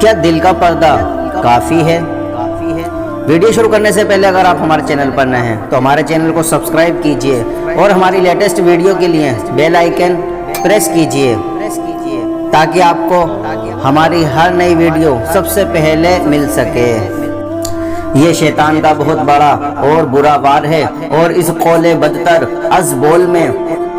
کیا دل کا پردہ کافی ہے؟ ویڈیو شروع کرنے سے پہلے اگر آپ ہمارے چینل پر نئے ہیں تو ہمارے چینل کو سبسکرائب کیجئے اور ہماری لیٹسٹ ویڈیو کے لیے بیل آئیکن پریس کیجئے تاکہ آپ کو ہماری ہر نئی ویڈیو سب سے پہلے مل سکے۔ یہ شیطان کا بہت بڑا اور برا وار ہے اور اس قول بدتر از بول میں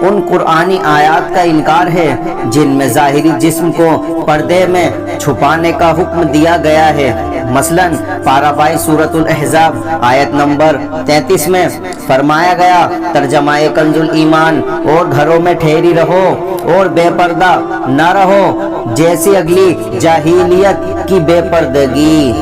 ان قرآنی آیات کا انکار ہے جن میں ظاہری جسم کو پردے میں چھپانے کا حکم دیا گیا ہے۔ مثلاً پارہ 22 سورۃ الاحزاب آیت نمبر 33 میں فرمایا گیا ترجمہ کنز الایمان، اور گھروں میں ٹھہری رہو اور بے پردہ نہ رہو جیسی اگلی جاہلیت کی بے پردگی۔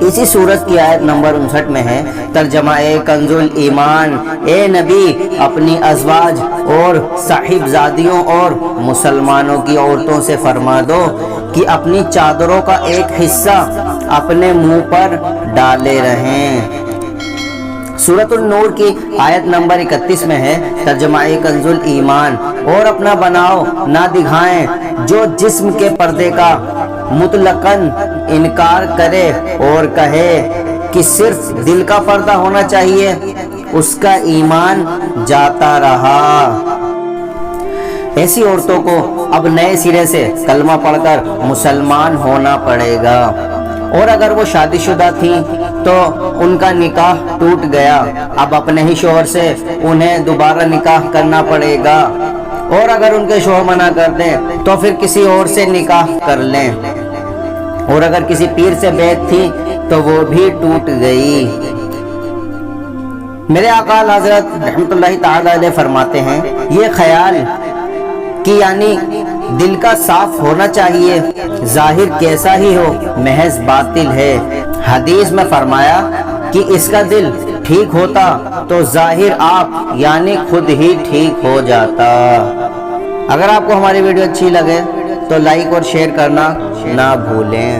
اسی سورت کی آیت نمبر 59 میں ہے ترجمہ کنز الایمان، اے نبی اپنی ازواج اور صاحبزادیوں اور مسلمانوں کی عورتوں سے فرما دو کہ اپنی چادروں کا ایک حصہ اپنے منہ پر ڈالے رہیں۔ سورۃ النور کی آیت نمبر 31 میں ہے ترجمہ کنز الایمان، اور اپنا بناؤ نہ دکھائیں جو جسم کے پردے کا مطلقاً انکار کرے اور کہے کہ صرف دل کا پردہ ہونا چاہیے، اس کا ایمان جاتا رہا۔ ایسی عورتوں کو اب نئے سرے سے کلمہ پڑھ کر مسلمان ہونا پڑے گا، اور اگر وہ شادی شدہ تھیں تو ان کا نکاح ٹوٹ گیا، اب اپنے ہی شوہر سے انہیں دوبارہ نکاح کرنا پڑے گا، اور اگر ان کے شوہر منع کر دیں تو پھر کسی اور سے نکاح کر لیں، اور اگر کسی پیر سے بیعت تھی تو وہ بھی ٹوٹ گئی۔ میرے آقا حضرت رحمت اللہ تعالی علیہ فرماتے ہیں یہ خیال کہ یعنی دل کا صاف ہونا چاہیے ظاہر کیسا ہی ہو محض باطل ہے۔ حدیث میں فرمایا کہ اس کا دل ٹھیک ہوتا تو ظاہر آپ یعنی خود ہی ٹھیک ہو جاتا۔ اگر آپ کو ہماری ویڈیو اچھی لگے تو لائک اور شیئر کرنا نہ بھولیں۔